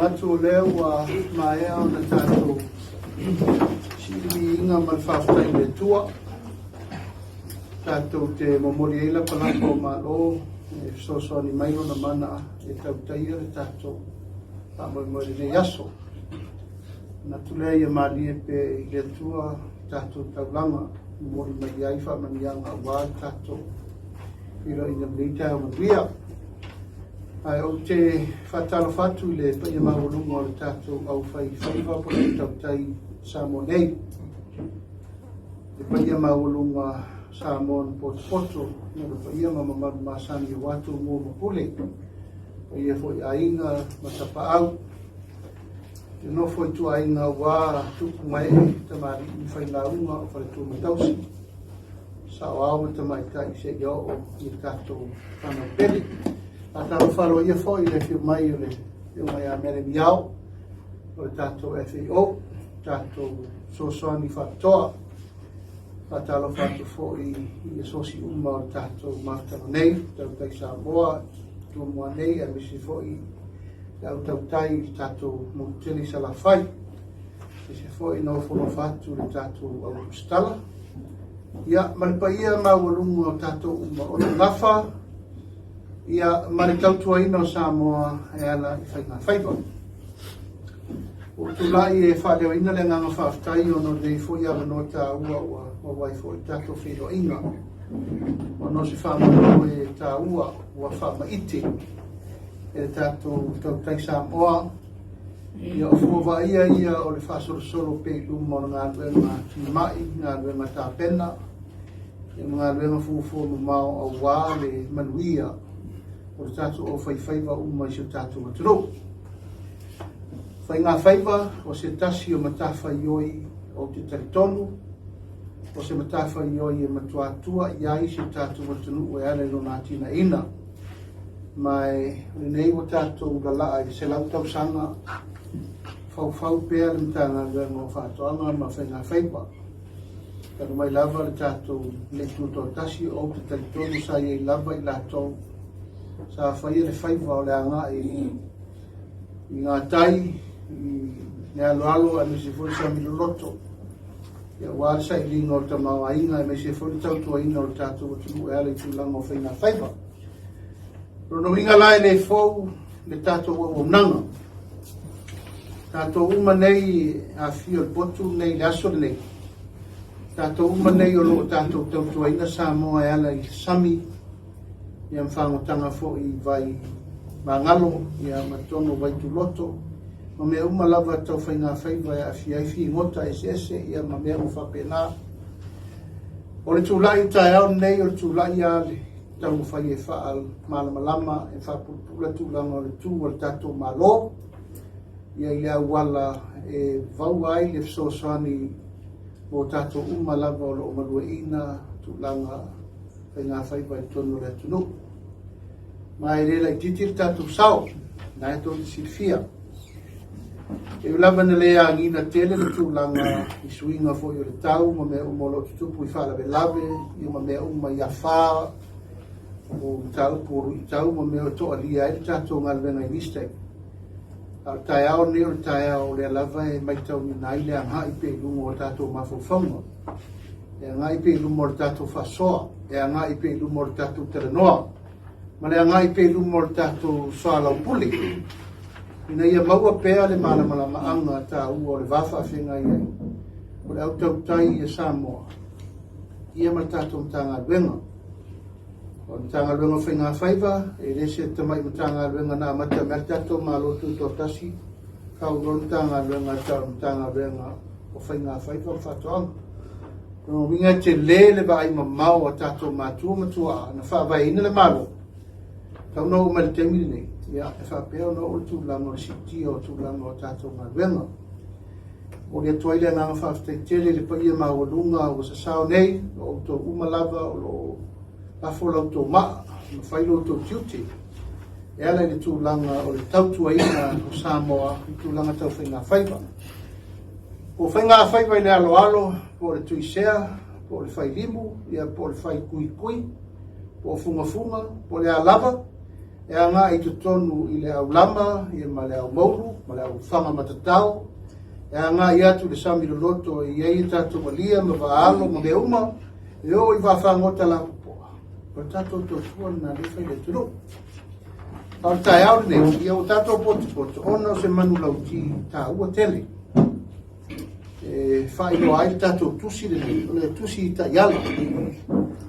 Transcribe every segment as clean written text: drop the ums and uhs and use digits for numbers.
ngatu leo wa maea o na tātou siri inga malwhawhai le tua tātou te momori eila palako malo e soso ni mai o na mana e tautaia le tātou pamoi moi le yaso na tulea ia mali e pe i le tua tātou taulanga momori mai ai whamanianga wā tātou ira ina mleita o mawia ai o te whatalo whatu le paia maurunga o le tātou au whai whaiva po le tautai Samonei. Le paia maurunga Samon poto no le paia mamamaru masani e watu mō mapule. Paia foi ainga matapa au. Te no foi tu ainga wā tuku mai tamari i whai launga o whare tū matausi. Sa o au tamai tai se ia o i tātou whanau pere. A tau wharo ia fōi le whiu mai o le mai a mere miau o le tātou FAO, tātou sosoani whatoa, whatalo whatu fōi i e sosi uma o le tātou maftano nei, tau tai Samoa, tū mua nei, a misi fōi tau tai tātou mutili sa la whai, misi fōi no whono whatu le tātou au stala. Ia, maripa ia maualunga o tātou uma o le ngafa, ia mare tautua ina o Samoa e ala i whainga whaipa. O tulai e whaleo ina le nganga whaftai o no rei fo ia wano tā ua ua wai fo i tato whiro inga. O no si whamano e tā ua whama iti e tato tautai Samoa. Ia o fuwa ia o le whasorosoro pe luma o ngā ruenga ki mai, ngā ruenga tā pena. Ia ngā ruenga fufu mau au wā le manuia. O le tātou o whaiwhaiva umai se tātou maturo. Whainga whaiva o se tasi o matawha ioi o te taritonu, o se matawha ioi e matuatua iai se tātou matunu o e ale no nā tina ina. Mai nei o tātou lalaa i se lau tausanga, whau pēr le mtanga ngā whātoanga ma whainga whaiva. Karo mai lava le tātou le tūtō tasi o te taritonu sa iei lava i lātou sa whaia le whaiva o le anga i ngā tai, i alo a me se furi sa miloloto. Ia wāre sa i linga o ta mau ainga e me se furi tautua ina o tātou o tunu e ale i tūlanga o whainga whaiva. Rono inga lai le fōu le tātou o nanga. Tātou uma nei a fio le potu nei le aso nei. Tātou uma nei o lo tātou tautua ina Samoa e ala i sami ia mwhangotanga fo i vai mangalo, ia matono vai tu loto. Ma mea uma lava tau whainga whaiva a fiaifi ngota ese, ia ma mea mwhapena. O le tūlai tai au nei, o le tūlai a le tau whai e whaal malamalama, e whapupula tūlanga o le tū o le tātou malo. Ia i lea wala e vau ai le fsosani o tātou uma lava o le omalua ina tūlanga whainga whaiva i tonu le tunu. Mai rela i titir tātou sao, na e tōni silfia. E ulama na lea ngina tele le tūlanga i suinga fo i o le tau, ma mea umolo tutupu i whalawe lave, i ma mea uma i a whaa, o tau poru i tau, ma mea o toa lia e tātou ngalwenga i mistake. Al tai ao ne o le tai ao le lava e mai tau ni nai le anga i pe lungo o tātou mawhawhaunga. E anga i pe lungo o tātou whasoa, e anga i pe lungo o tātou teranoa. Ma le anga i pe lumo o tātou soa lau puli. Ina ia maua pēa le malamala maanga tā ua o le wafa whenga ia. O le au tautai i Samoa. Ia ma tātou mtanga luenga. O mtanga luenga whenga whaiva, e rese tamai mtanga luenga nā mata mea tātou ma lotu tō tasi. Kau ro mtanga luenga tāu mtanga luenga o whenga whaiva o whatoanga. No winga te le vai mamau o tātou matua, na whawai ina le malo. Tau no umar temili nei, ia e whapea no o tūlanga o siti o tūlanga o tātou ngā. O le atuaile ngā whawhtai tere le paia maulunga o sa sao nei, o tō umalava o lo lafo lau tō maa, o whailo tō tiuti. E ala le tūlanga o le tautuaina o Samoa, i tūlanga tau whainga whaiva. O whainga whaiva i le alo, po le tuisea, po le whailimu, ia po le whai kui, po funga, po le alava, e anga i tutonu i le au lama, i ma le au mauru, ma le au whanga matatau, e anga i atu le sami lo loto i ei tatu malia, ma vaalo, ma me uma, e o i whawhangota la kupoa. O tatu to tuan na le whai le turu. Au tai au nei, i au tatu poto, ono se manu lau ki ta ua tele. Whai no ai tatu tusi le tusi ta yala.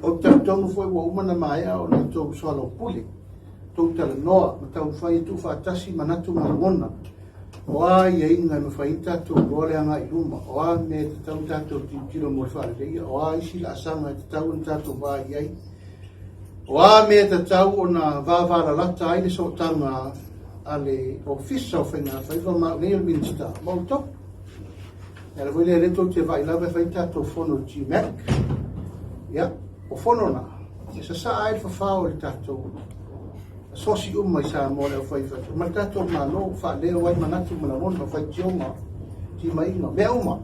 O tatu foi wa umana mai o le tau swalo puli. Tau tala noa, ma tau whai tu whaatasi manatu marangona. O a ia inga me whai tatu gole anga i luma. O a me te tau tatu tiro mo whare reia. O a isi la asanga te tau en tatu wā iai. O a me te tau o na vāvara lata aile so tanga ale ofisa o whainga whaiva ma Mayor Minister. Mau tau. Era voi le reto te vai lava whai tatu fono G-Mac. Ia, o fono na. E sa ai whawhao le tatu. Sosi umma i sa mo le fai fa. Ma tato ma lo fa le wai manatu ma la mo fa tionga. Ti mai no me uma.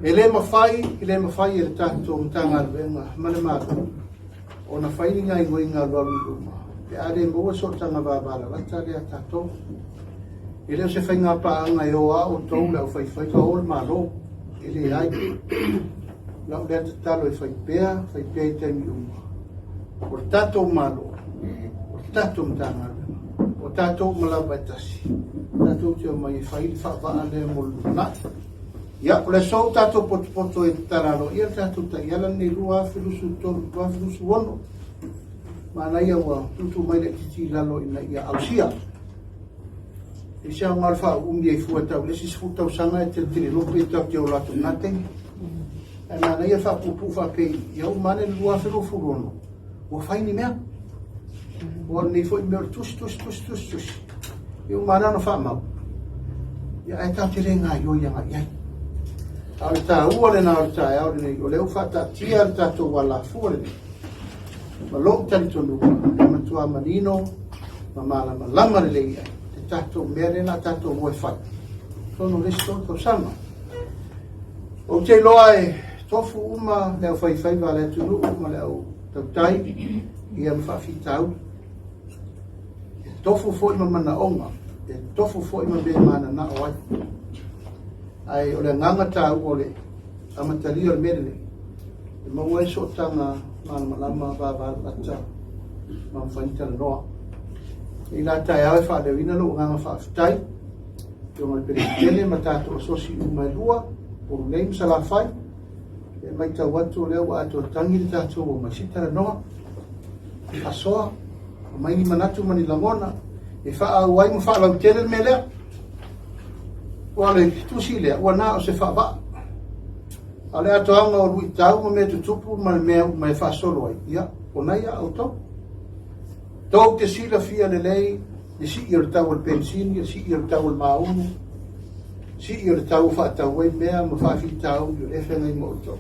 Ele ma fai e tato mtanga venga ma le ma. Ona fai nga i winga lo uma. E ade mo so tanga va bala la tale tato. Ele se fai nga pa nga yo a o to le fai ko ma lo. Ele ai. La le talo fai pe te mi uma. O tato ma lo. Tato mtanga o tato malaba tasi tato te mai fai fa ale mo na ya le so tato poto e taralo ia tato ta yala ni rua filusu to rua filusu wono mana ia wa tu mai le titi lalo ina ia ausia e sia ngal fa e fuata le si futa usanga te tiri lo pe ta te ola tu nate ana ia fa pupu fa pe ia umane rua filusu wono o fai ni mea Warni foi meu tus. Eu marano fa mau. Ya ai ta tire nga yo ya ya. Alta uole na alta ya ore o le ufata tia alta to wala fuole. Ma lo tanto no. Ma tua marino ma mala ma lama le ya. Te tato mere na tato mo fa. Sono resto to sama. O te loai tofu uma le fai vale tu ma le o tai ia fa fitau. Tofu foi mana onga, tofu foi ma be mana na oi. Ai ole nganga ta ole amatali ole mele. Ma wai so tanga mana lama va ata. Ma faita no. Ila ta ia fa de vina lo nganga fa tai. Yo mal perikele mata to sosi uma lua por nem sala fai. E mai ta watu le wa to tangi ta to ma sitara no. Asoa mai ni manatu mani lamona e fa wai mo fa la tele mele wala tu sile wana o se fa ba ale ato anga o tau mo me tupu me fa solo ia ona ia auto to te sila fia le lei di si ir tau el pensin si ir tau el maunu si ir tau fa tau we me mo fa fi tau yo e fe ngai mo to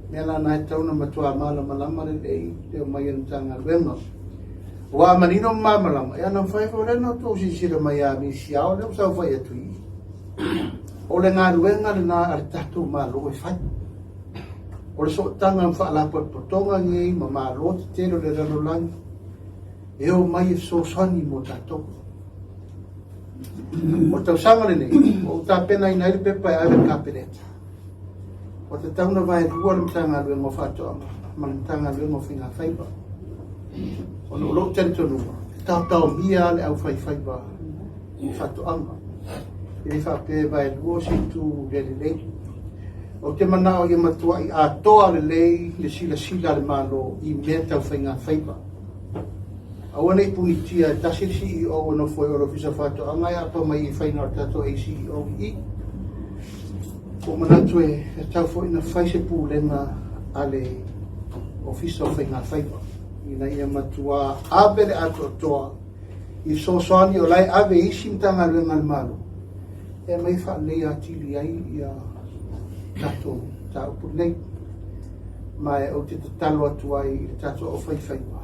mela na tau na matua mala malama le lei te mai entanga venga wa manino mamala ya non fai fore no to si sira mai a mi sia o sa fai tu o le nga ruenga na artatu malo e fai o so tanga fa la potonga ngi mama lo te lo le rolang e o mai so sani mo tato o tau sanga le nei o ta pena ina ile pe pa ale kapeleta o te tau na vai ruar mtanga le mo fato man tanga le mo fina faiba o no lo tento no tau mia le au fai ba fato anga e fa pe vai ruo si tu le o te mana o ia matua i a toa le lei le sila le malo i mea tau whainga whaipa. Awana i punitia e tasi CEO no foi o fisa fato a ngai apa mai i whaina o tato e CEO i. O manatu e tau foi na whaise pūlenga ale ofisa o whainga whaipa. Ina ia matua abele ato toa i soani o lai ave isi mtanga luenga le malo. E mai wha lei atili ai ia tato tau punei mai o te talo atu ai tato o fai wa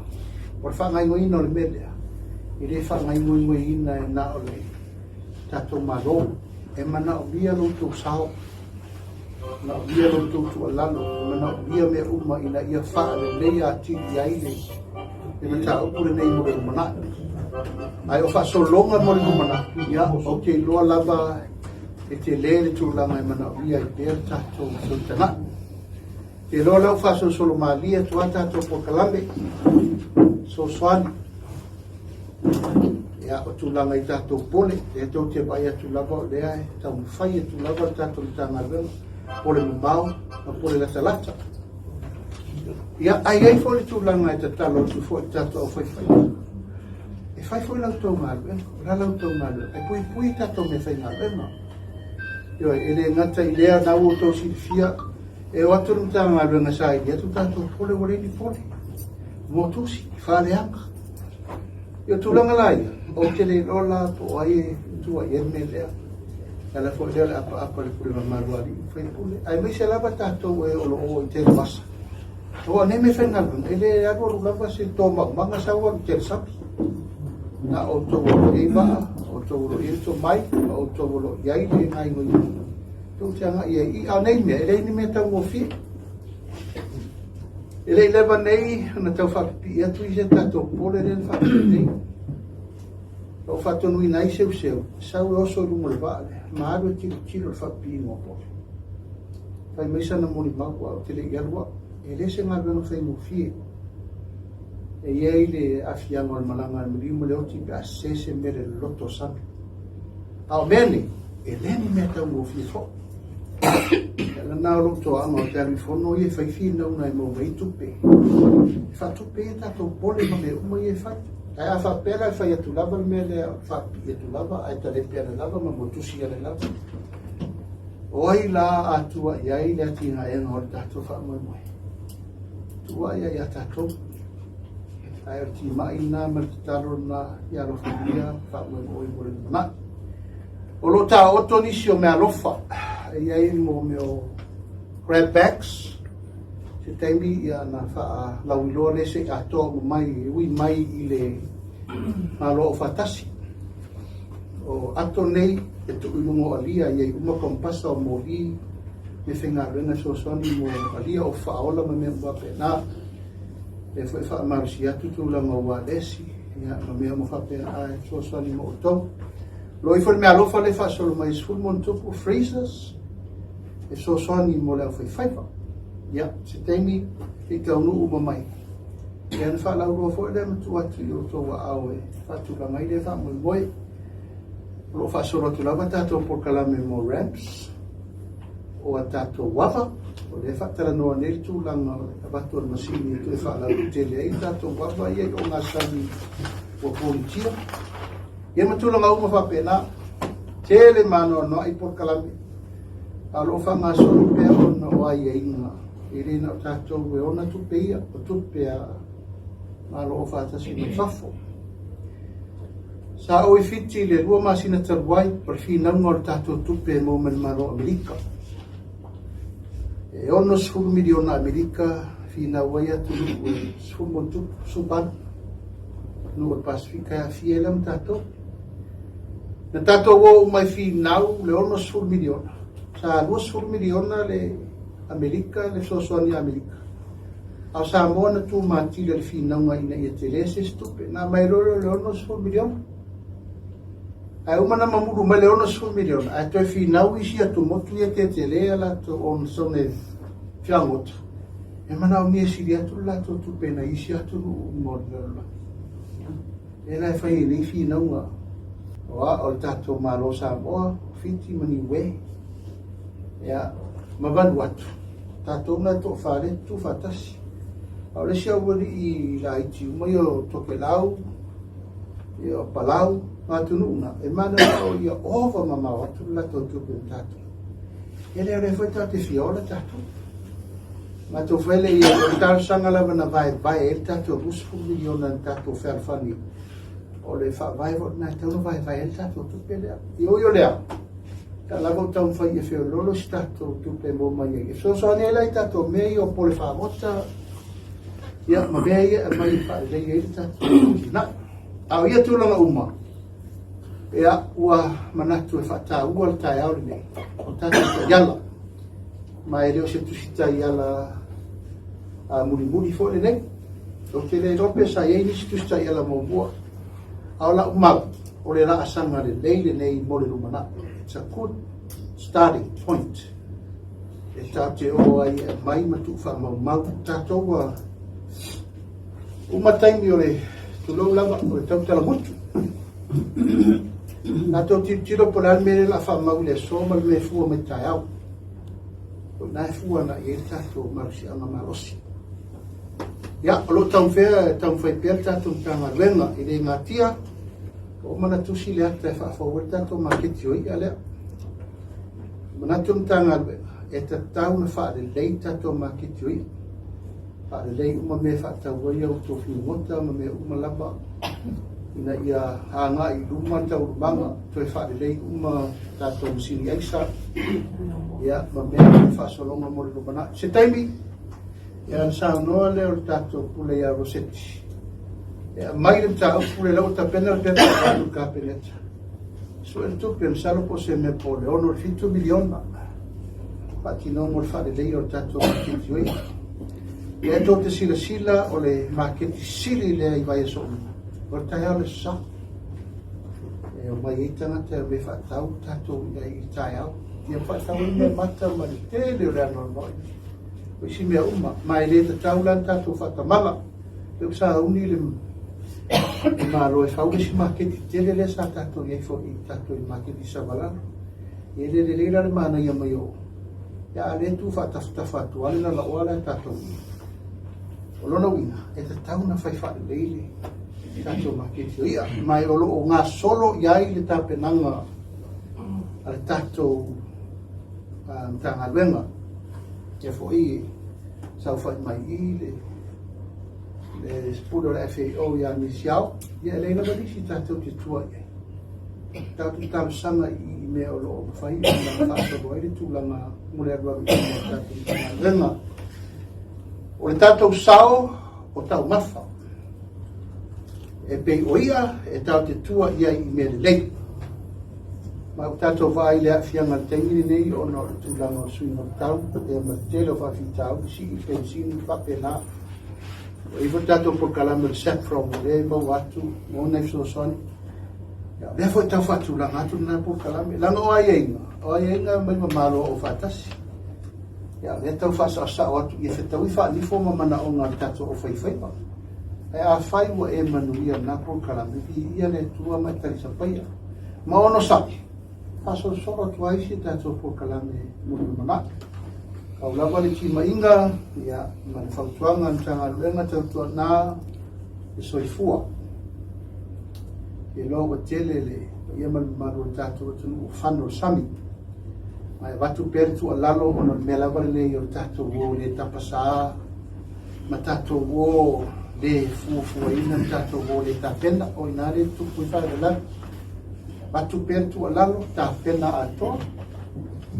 por fa ngai ngoi no le media i le fa ngai ngoi ina na o le tato maro e mana o bia no tu sao na o bia no tu tu alalo mana o bia me uma ina ia fa le le ati ai le e mata o pule nei mo le mana ai o fa so longa mo le mana ia o ke loa lava e te lele tu langa e mana ia i per tato so tana e loa lau fa so solo malia tu tato po kalame so swani ia o tu langa i tato pole e to te vai tu lava le ai tau fai tu lava tato tanga velo pole mbao ma pole la talata ia ai foi tu langa i talo tu foi tato o foi e fai foi la to mal la la to mal e poi tato me fai mal no io ele ngata idea na o to sifia e o atu tanga nga sai dia tu tato pole wale ni pole mo tu si fa le anga io tu langa lai o ke le ola po ai tu ai me le ala fo le apa le pole maruari fai pole ai me se lava tato e o te passa o ne me fai ngal ele aro lava se toma manga sa o te sapi na o to e va o to e to mai o to lo yai le ngai ngoi to tanga i a nei me ele ni me ta mo fi ele leva nei na tau fa pi e tu i se tato pole le fa nei o fatto nui nai seu sa o so lu mo vale ma ado ti fa pi mo po fai me sa na mo ni ma ko te le yarwa ele se ngal no fai mo fi e iei le afianga o malanga al murimo le oti pe asese mere loto sapi. Ao mene, e leni meta uo fifo. E la nao loto anga o te arifono i e fai fina una e mo mei tupe. Fa tupe e tato pole ma me uma i e fai. Ai a fa pera e fai atu lava me le fa pi atu lava, ai ta le pera lava ma motusi ale lava. Oi la atua iai le atina e nga o tato fa moe moe. Tua ia tato. Ai o ti mai na martitaro na ia rofia fa mo mo mo na o lo ta o toni si o me alofa ia i mo meu grabbacks se temi ia na fa la ulo le se ato mai ui mai ile malo fatasi o ato nei e tu mo alia ia uma kompasa o mo vi me fenga rena so soni mo alia o fa ola me mo pena e foi fa marcia tutu la maua desi ya no me mo fa pe a so so ni mo to lo i foi me alo fa le fa solo mais full mon tupu freezers e so so ni mo le foi fa ya se temi e ka no uma mai e an fa la ro fo le tu atu yo to wa awe fa tu la mai le fa mo boy lo fa solo tu la batato por kala me mo ramps o atato wafa o le fatala no nel tu langa abato masini tu fa la tele ai tato wafa ia o ngasani o policia ia matulanga uma fa pena tele mano no ai por kalame alo fa ngaso pe no ai inga ile na tato we ona tu peia o tu pea malo fa ta si fafo sa o fiti le rua masina tarwai per fina ngor tato tu pe mo men maro america e ono sfuru miliona Amerika fina waya tu sfuru montu suban no Pasifika fielam tato na tato wo mai fi nau le ono sfuru miliona sa lo sfuru miliona le Amerika le sosoni Amerika au sa mona tu mati le fi nau ngai na ia telese stupe na mai lo le ono sfuru miliona ai uma na mamuru ma le ono sfuru miliona ai to fi nau isi atu motu ia te tele ala to on sone fiangot e mana o mie siri atu la to tu pena isi atu mo la e la fai ni fi nau wa o tato malo sa mo fiti mani we ya ma van wat tato na to fare tu fatasi au le sia wori i la iti mo yo to ke lau yo palau ma tu nuna e mana o ia ova mama watu la to tu tato ele le foi tato fiola tato ma tu fele ia tar sanga la na vai e tato bus fu miliona tato ferfani o le fa vai na tato vai el tato tu pele yo le ta la volta un fai e feo lolo stato tu pe mo mai so ne la tato me io po le fa volta ia ma be mai fa le ia tato na au ia tu la uma ia ua manatu e fata ua tai au nei o tato yala mai leo se tu sita yala a muri fo le nei o te le rope sa e nisi tusta i ala maumua au la umau o le raa sanga le leile nei mo le lumana. It's a good starting point e tā te o ai e mai matu wha mau tātou umataimi o le tulou lava o le tautala mutu tātou tiro po le almere la wha mau le soma le fua me tai au o nai fua na e tātou marusi anga marosi. Ia, o lo tau whea, tau whai pēr tātou tanga renga i re ngā tia, o mana tusi le ata e whaafau e tātou maketi o i alea. Mana tum tanga renga, e ta tau na wha le lei tātou maketi o i. Wha le lei uma me wha tau wai au tō whiu mota, ma me uma laba, ina ia hanga i luma tau rumanga, toi wha le lei uma tātou msini aisa, ia, ma me wha solonga mori rumana. Se taimi, ia sa noa leo tātou pule ia Rosetti. Ia mai le tāu pule lau ta pena le pena tātou ka peneta. So e tupi an salo po se me po le ono 5 miliona. Pati no mo le whare lei o tātou maketi oi. Ia tō te sila o le maketi sili lea i vai e so una. O tai au le sa. E o mai e tangata me whatau tātou ia i tai au. Ia whatau me mata ma le tele o rea normal. O isi mea uma, mai le ta taulan tātou whakamala. Leu sa uni le maro e whau isi maketi tele le sa tātou iei fo i tātou i maketi sa valano. E le leila le mana ia mai o. Ia le tu whatafatu ale na la oala e tātou. O lona wina, e ta tauna whai whare leile. Tātou maketi o ia. Mai o lo o ngā solo iai le tāpenanga. Ale tātou tanga luenga. Ia fo i sau whai mai i le spuro le FAO ia misiau, ia leila marisi tātou te tua i. Tātou tātou sanga i mea o loo mawhai, i nga whaasaro ai le tūlanga mure arua i tātou tanga renga. O le tātou sao o tau mawha. E pei o ia e tātou te tua ia i mea le lei. Ma o tātou vai lea fianga tengini nei o no tūlanga o sui no tau, e ma tele o whawhi tau, si i pensini whape nā. O iwa tātou po kalama le set from o le mau atu, mo nei so soni. Lea fwoi tau whatūlanga atu nā po kalama. Langa o aienga mai mamalo o whatasi. Lea tau whasa asa o atu, ia whetau i whanifo ma mana o ngā tātou o whaiwhaipa. E a whai wa e manuia nā po kalama, ia le tua mai tarisa paia. Ma ono sapi. Paso soro tu aisi tātou po kalame munu mana. Kau lawa le ki mainga, ia mani whautuanga ntanga luenga tautua nā e soifua. E loa tele le, ia mani maru tātou tunu o whano sami. Mai watu pertu a lalo ono me lawa le o tātou o le tapasa, ma tātou o le fuafua ina tātou o le tapena o inare tupu i whare lana. Batu pertu a lalo, ta pena atoa,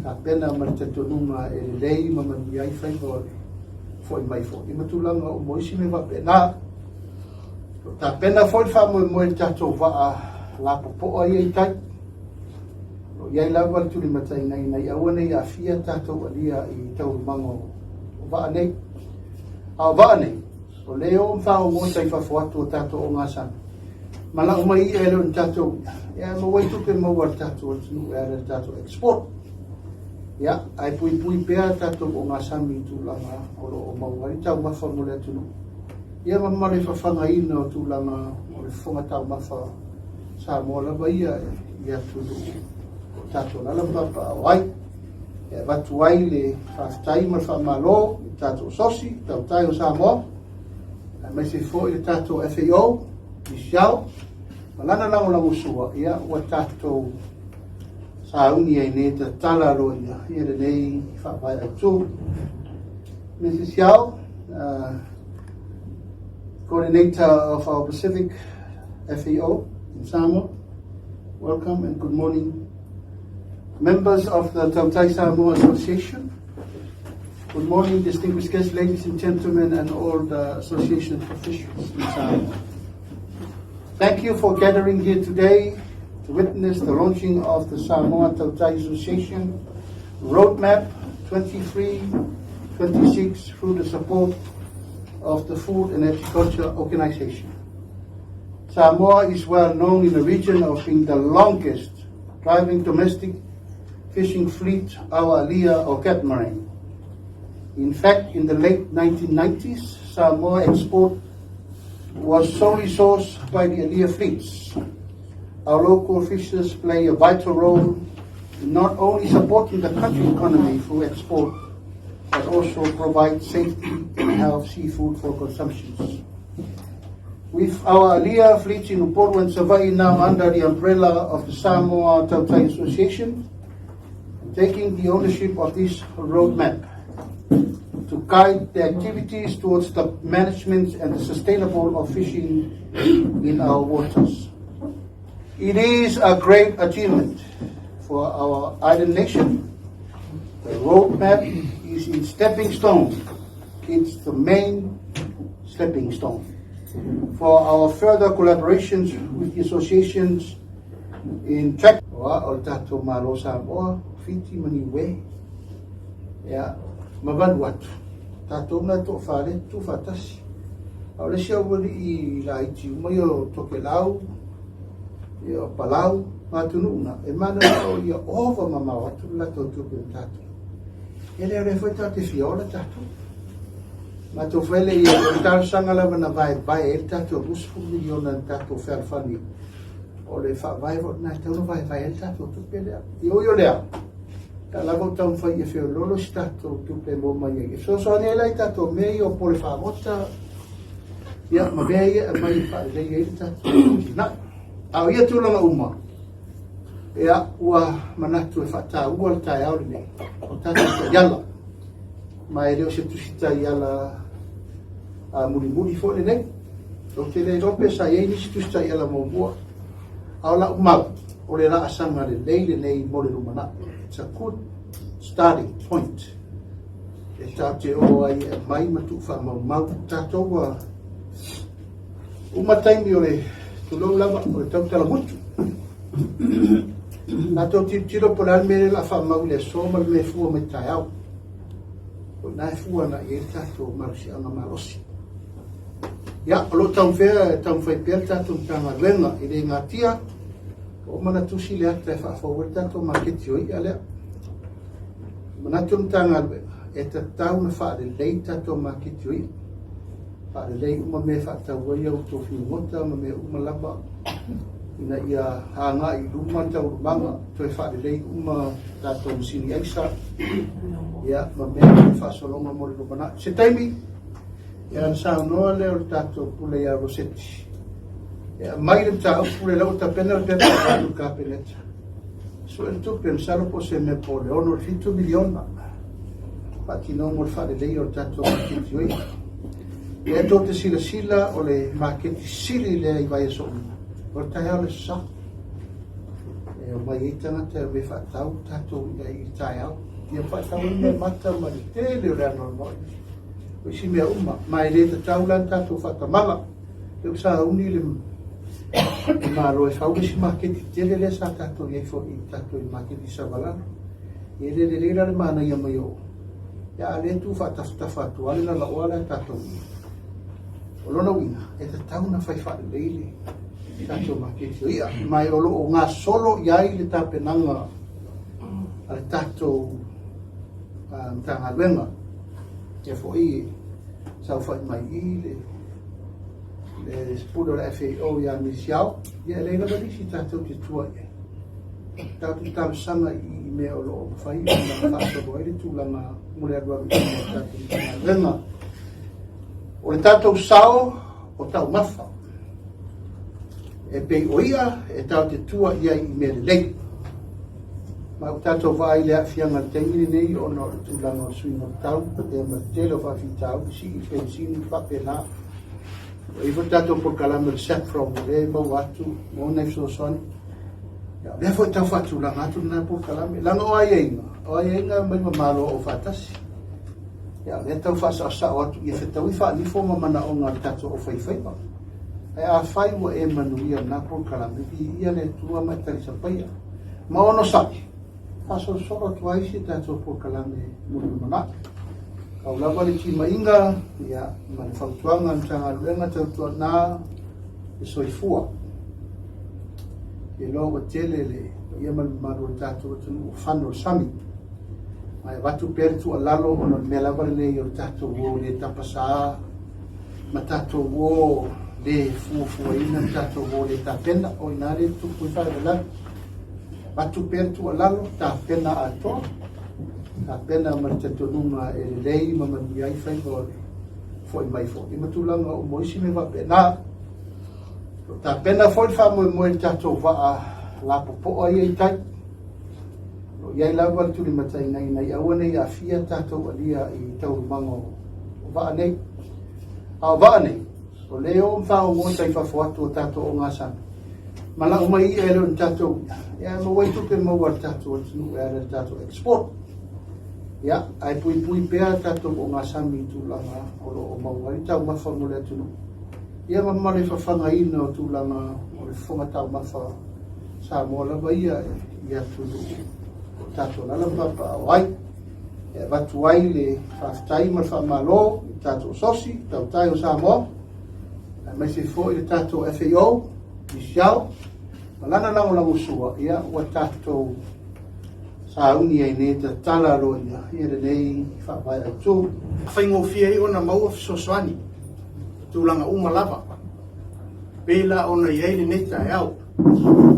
ta pena maritatonunga e lei mamani ai whai ngore, foi mai foi. I matulanga o moisi me wa pena, ta pena foi whamoe moe tatou waa la popoa i tai. Iai lawa tuli matai nei aua nei a fia tatou alia i tau mango waa nei. A waa nei, o leo mwhao moe tai whafuatu o tatou o ngāsana. Mala umai e leo ni tātou, ia mawai tupe mawar tātou atunu e ale tātou export. Ia, ai pui pēa tātou o ngā sami tūlanga o lo o mawari tau mawha mo le atunu. Ia mamare whawhanga ina o tūlanga o le whonga tau mawha sa mo lava ia tunu o tātou lalapapa au ai. Ia watu ai le whaftai ma whamalo i tātou sosi, tau tai o sa mo. Mai se fo i le tātou FAO, Misiau, malana lango sua, ia ua tātou sa uni ai ne ta tala roia, ia le nei whawai atu. Mrs. Yao, Coordinator of our Pacific FAO in Samoa, welcome and good morning. Members of the Tautai Samoa Association, good morning, distinguished guests, ladies and gentlemen, and all the association officials in Samoa. Thank you for gathering here today to witness the launching of the Samoa Tautai Association Roadmap 23-26 through the support of the Food and Agriculture Organization. Samoa is well known in the region of being the longest driving domestic fishing fleet, our Alia or catamaran. In fact, in the late 1990s, Samoa export was solely sourced by the Alia fleets. Our local fishers play a vital role in not only supporting the country economy through export, but also provide safety and health seafood for consumption. With our Alia fleet in Upolu and Savai now under the umbrella of the Samoa Tautai Association, taking the ownership of this roadmap to guide the activities towards the management and the sustainable of fishing in our waters. It is a great achievement for our island nation. The roadmap is in stepping stone. It's the main stepping stone for our further collaborations with the associations in track. O tato malo Samoa, fiti mani we. Ya, mabanu atu. Tato na to whare tu whatasi. Au le sia wari I la iti umai o toke lau, I o palau, matunu una. E mana o ia ova mamau atu la to tupe tato. Ele re foi tate fiola tato. Ma to fele ia o tar sanga lava na vai e tato busfu miliona tato ferfani. O le vai vo na tau vai e tato tupe lea. Io lea. Ta lava tau fai e feo lolo si tato tupe mo mai e. So ne lai tato mei o pole whamota. Ia ma mei e mai whae lei e tato. Na, au ia tūlanga uma. Ia ua manatu e whata ua le tai aure nei. O tato ta yala. Ma e leo se tusita yala muri fo le nei. O te le rope sa e nisi tusita yala mo mua. Au la umau. O le la asanga le nei mo le rumana. It's a good starting point. E tate o ai e mai matu wha mau tato wa umataimi o le tulou lava o le tautala mutu. Nato tiro po la mele la wha mau le soma me fua me tai au. O nai fua na e tato marasi anga marosi. Ia, o lo tau whai pēr tato tanga lenga I le ngatia. O mana tusi le ata e whaafawar tato maketi oi a lea. Mana tanga lue, e ta tau na wha le lei tato maketi oi. Wha le lei uma me whaatau wai au tofi ngota, ma me uma laba. Ina ia hanga I luma tau rumanga, to e wha le lei uma tato msini aisa. Ia, ma me whaasolonga mo le lumana. Se taimi, ia an sao noa leo tato pule ia Rosetti. Mai le ta upule lau ta pena le tu ka peleta. So el tu pensaro po se me pole ono 5 miliona. Pati no mo fa le lei o tato maketi oi. E to te sila o le maketi sili le I vai so. O ta le sa. E o mai itana te me fa tau tato I tai au. Ia fa tau me mata ma te le ora normal. O si me uma mai le tau lan tato fa tamala. Eu sa uni le ma lo e fau si maketi tele le sa tato ye fo I tato I maketi sa valano e le la mana ia mai o ya le tu fa ta tu ala la ola tato o lo no wina e te tau na fai fa le tato maketi ia mai o lo nga solo ia I le tapenanga al tato tanga wenga e fo I sa fa mai I le spuro la FAO ia misiao ia le la si tato te tua ia tato tam sanga I me o lo fai na fa so le tu la ma mole agua tato lenga o le tato sao o tau mafa e pe o ia e tato te tua ia I me le lei ma o tato vai le fianga tengi nei o no tu la no sui no tau e ma te lo fa fitau si pensini fa pena. Ivo tato por kalama set from le mo watu mo nei so son ya le foi tau fatu la ngatu na por kalama la no ainga mai malo o fatasi ya le tau fasa sa watu I fetau I fa ni fo mana o nga tato o fai ba ai a fai mo e manuia na por kalama ia le tua mai tari sa paia ma ono sa faso solo tu ai si tato por kalama mo mana Kau lava le tima inga, ia, ma le whautuanga mtanga luenga tautua nā, e soifua. E loa wa tele le, ia maru tātou tunu whano sami. Mai watu pertu a lalo, ono me lava le i o tātou o le tapasa, ma tātou o le fuafua ina, tātou o le tāpena, o inare tupu i whae la. Watu pertu a lalo, tāpena a toa. Pena matatonunga e lei mamanu ai fai vole foi mai foi matulanga o moisi me va pena ta pena foi fa mo tato va la popo ai tai no ia la va tu matai nei awana ia fia tato alia i tau mango va nei o leo fa o mo tai fa foto tato o ngasa mala o mai e lo tato ia mo wai tu pe mo wa tato no era tato export. Ya, ai pui pea tato o ngā sami tūlanga o mauari tau mawha mo le tunu. Ia mamale whawhanga ina o tūlanga o le whonga tau mawha sa mo lava ia tunu o tato lala papa o ai. E watu ai le whaftai ma whamalo i tato sosi, tau tai o sa mo. Mai se fo i le tato FAO, i siao. Malana lango lango sua, ia o tato auni ai ne ta tala roia ia nei fa vai tu fa ngofia i ona mau so swani tu langa uma lava pela ona ia ni neta au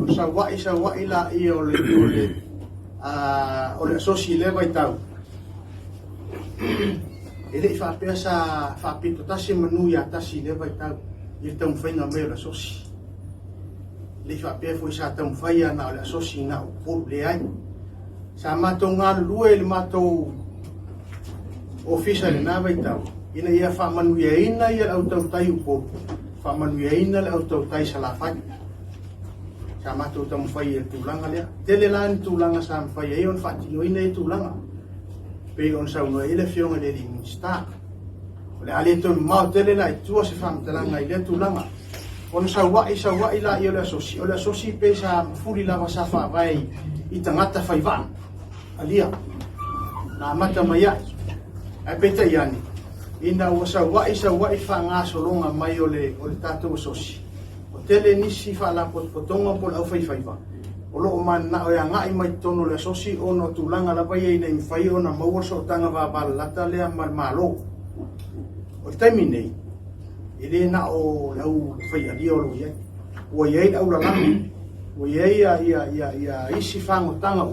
sa wa ila i ole ole sosi leva i tau ele fa pesa fa pito tasi manu ya tasi leva i tau i tau fainga me la sosi le fa pe foi sa tau faia na ole sosi na por le ai sa matou ngā lua le matou ofisa le nā waitau. Ina ia whamanuia ina ia au tau tai upo. Whamanuia ina le au tau tai salafai. Sa matou tamu whai e tūlanga lea. Tele lani tūlanga sa mwhai e on whatino ina e tūlanga. Pei on saunua ele whionga le ringi star. O le ale tonu mau tele la i tua se whamtalanga i le tūlanga. On sa wai la i o le asosi. O le asosi pei sa furi lava sa whawai i tangata whaivan. Alia na mata mai ai peta iani ina wasa wai fa nga solonga mai ole tatou sosi o tele nisi fa la potonga pol au fai va o lo man na o nga i mai tono le sosi ono tulanga la vai nei fai ona mau so tanga va balata le mar malo o terminei ile na o lau fai ali o lo ye o ye au la nami o ye ia isi fa ngotanga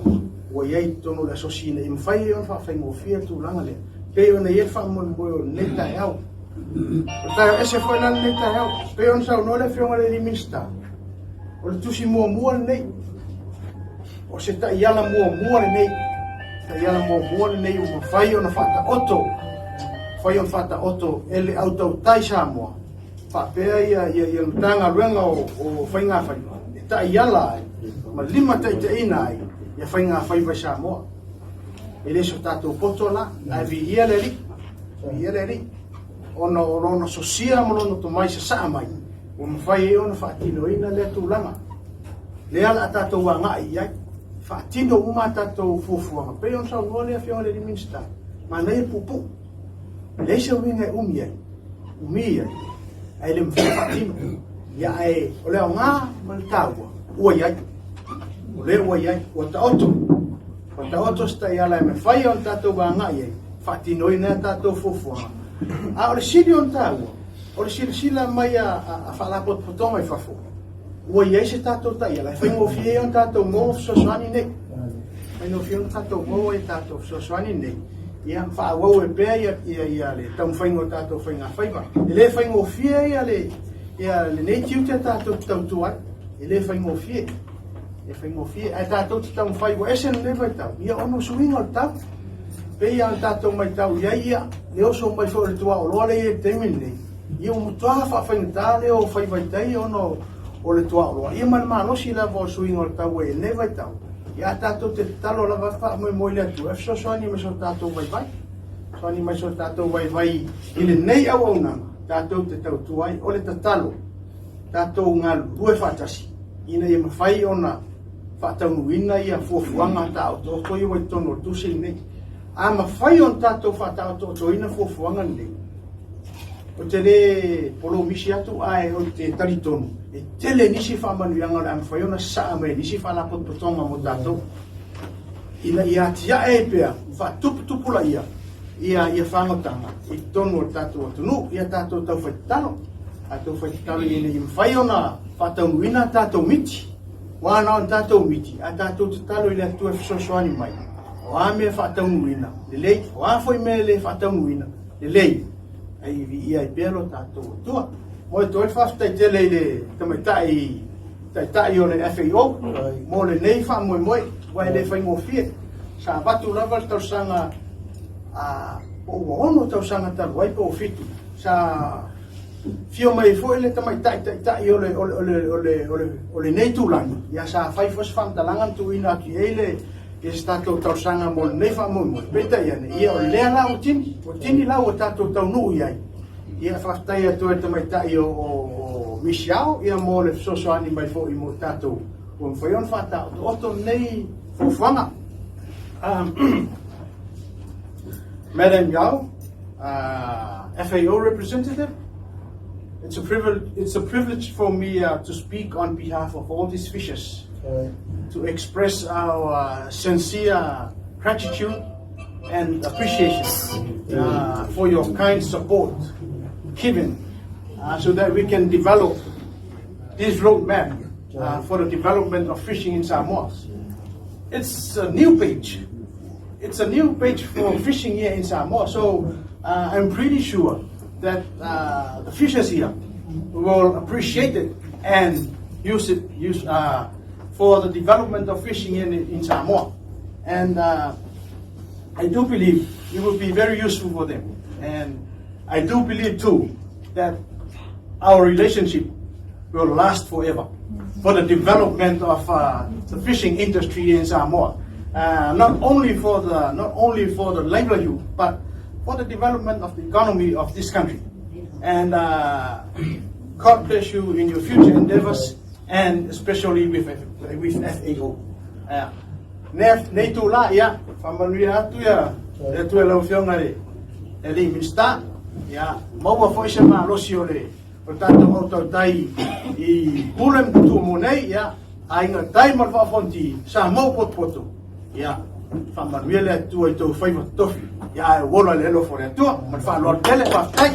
o iai tono le asosina i mwhai on whawhaingofia tūlanga le. Pei ona ie whamoe neta e au. O taio ese fwoi nana neta e au. Pei on sau no le whionga le rimista. O le tusi mua nei. O se ta iala mua nei. Ta iala mua nei o mwhai ona whata oto. Whai on whata oto ele au tau tai sa mua. Whapea ia lutanga ruenga o whainga whai. E ta iala ai. Ma lima ta ina ai. Ia whainga whaiva sa moa. E leso tātou potola, ai vihia le ri. Ono sosia mono to mai sa saa mai. O mwhai e ono whaatino ina le tūlanga. Le ala tātou wanga i ai. Whaatino uma tātou fuafuanga. Pei on sa ngole a whionga le di minsta. Ma nei pupu. Leisa winga umi ai. Umi ai. Ai le mwhaatino. Ia ai, o leo ngā malitaua. Ua iai. O le ua iai, o ta oto sta iala e me whai on tātou wanga iai, whatinoi nea tātou fuafuanga. A o le siri on tāua, o le sila mai a whalapot potonga i whafo. Ua iai se tātou ta iala, e whai ngofie on tātou ngō fsoswani nei. Whai ngofie on tātou ngō e tātou fsoswani nei. Ia whaawau e pēa ia le tau whaingo tātou whainga whaiva. E le whai ngofie ia le nei tiutea tātou tau tuai. E le whai ngofie. E whai ngofie, ai tātou te tau mwhai wa esen ne vai tau. Ia ono suinga o tau. Pei an tātou mai tau ia, le oso mai whore tua o loa le e temin nei. Ia o mutua whawhainga le o whai vai tai ono o le tua o loa. Ia man manosi la vo suinga o tau e ne vai tau. Ia tātou te talo la wha moi le atu. E so soani me so tātou vai vai. Soani mai so tātou vai vai. I le nei au au nanga. Tātou te tau tuai o le tatalo. Tātou ngā lue whatasi. Ina ia mawhai ona whataunu ina ia fuafuanga ta o toko i wai tono tusi nei. a mawhai on tātou whātau toina fuafuanga nei. O te le polo misi atu ai o te taritonu. E tele nisi whamanuianga le amawhai ona saa mai nisi whalapotonga mo tātou. Ina ia tia e pea, whatuputupula ia whangotanga. I tonu o tātou atunu, ia tātou tau whaitalo. A tau whaitalo i ne imawhai ona whataunuina tātou miti. Wana on tātou miti, a tātou te talo i le atua fisosoani mai. O a mea whataunuina, le lei, o a foi mea le whataunuina, le lei. Ai ia i pēlo tātou atua. Mo e toi whaftai tele i le taitai o le FAO, mo le nei whamoe, wai le whaingofie. Sa batu lava tausanga o ono tausanga taluai po fitu. Sa fio mai foi le tamaitai o le nei tūlani. Ia sa whai fos whamtalangan tuina ki eile e tātou tausanga mo le nei whamoe. Peta ia o lea la o tini la o tātou taunu iai. Ia whaftai atu e tamaitai o misiao, ia mo le sosoani mai fo i mo tātou. O mwhaion whatau, oto nei fofanga. Madam Yao, FAO representative, it's a privilege for me to speak on behalf of all these fishers, to express our sincere gratitude and appreciation for your kind support given so that we can develop this roadmap for the development of fishing in Samoa. It's a new page. It's a new page for fishing here in Samoa. So I'm pretty sure that the fishers here will appreciate it and use it for the development of fishing in Samoa. And I do believe it will be very useful for them. And I do believe too that our relationship will last forever for the development of the fishing industry in Samoa. Not only for the livelihood, but for the development of the economy of this country. And God bless you in your future endeavors, and especially with FAO. Nei tu la ia, whamanuia atu ia, e tu e lau whionga e li minsta, ia, maua foi se maa losi o le, o tātou autau tai i pulem tu mo nei, ia, a inga tai mal whafonti, sa mau potpoto, ia, whamanuia le atu e tau whaiva tofi, ia, e wola le elo fore atua, man whaaloa tele, whaftai.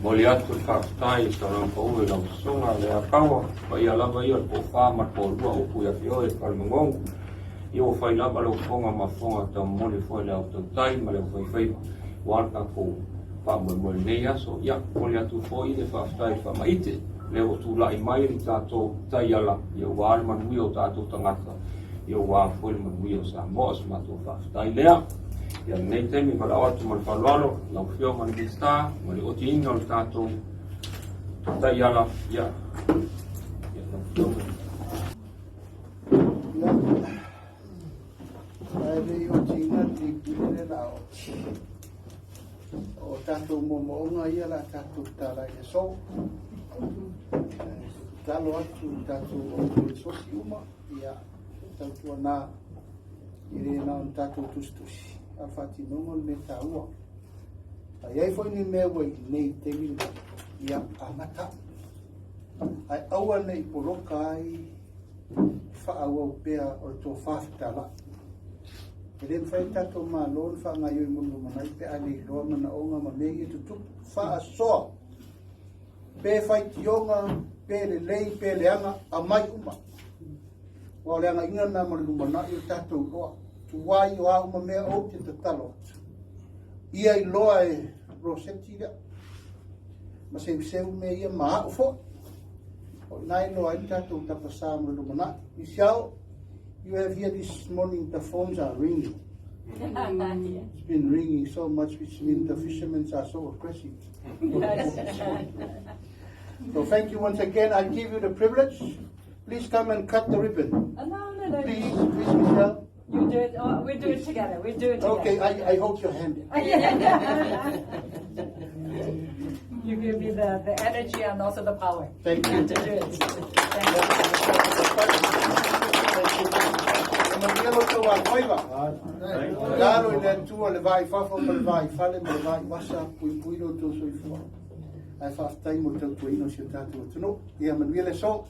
Moli atu whaktai sa rang pau e lau sunga le a kawa, pa ia lava ia po whama po lua upu ia whio e kalmangong. I o whai lava leo whonga ma whonga ta moli whai leo tau tai ma leo whai whaiva. Wānka ko whamoe nei aso, ia, moli atu whoi le whaktai whamaite. Leo tu lai mai ni tātou tai ala, ia wāre manui o tātou tangata. Ia wā whoi manui o sa moas ma tō whaktai lea. Ia nei temi ma lau atu ma le whaloalo, lau whio ma le mista, ma le oti inga o le tātou tai ala, ia. Ia lau whio ma. Ai le oti inga li kile lao. O tātou momoonga ia la tātou tārai e so. Talo atu tātou o le sosi uma, ia tātou nā i re nā tātou tustusi. A whati nongo me tā ua. A iei foi ni mea wai nei te mila ia amata. Ai aua nei poroka ai whaau au pea o tō whawhitala. E re mwhai tato mā lōn whaanga ioi mungu manai pe ane loa mana onga ma nei e tutup wha soa. Pe whai tionga, pe le lei, pe le anga, a mai uma. Wa le anga inga nā ma lumana i o tato loa. Tuwai o au ma mea o te talo. Ia I loa e Rosetti rea. Ma se mseu me ia maa o fo. O nai loa I tatou tapasa ma lumana. Michelle, you have here this morning the phones are ringing. It's been ringing so much, which means the fishermen are so aggressive. So thank you once again. I give you the privilege. Please come and cut the ribbon. No. Please, Michelle. You do it. Oh, we do it together. We do it together. Okay, I hold your hand. You give me the energy and also the power. Thank you. To do it. Thank you. Manielo to wa koiwa. Lalo i le tua le vai fafo ma le vai fale ma le vai wasa pui pui no to soifua. Ai whaftai mo tau tuino si o tātou atunu. Ia manuele so.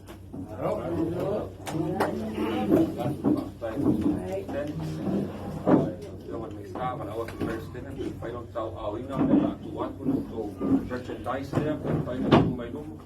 Van our president, I don't tell our ina to what to merchandise there, but I don't my room.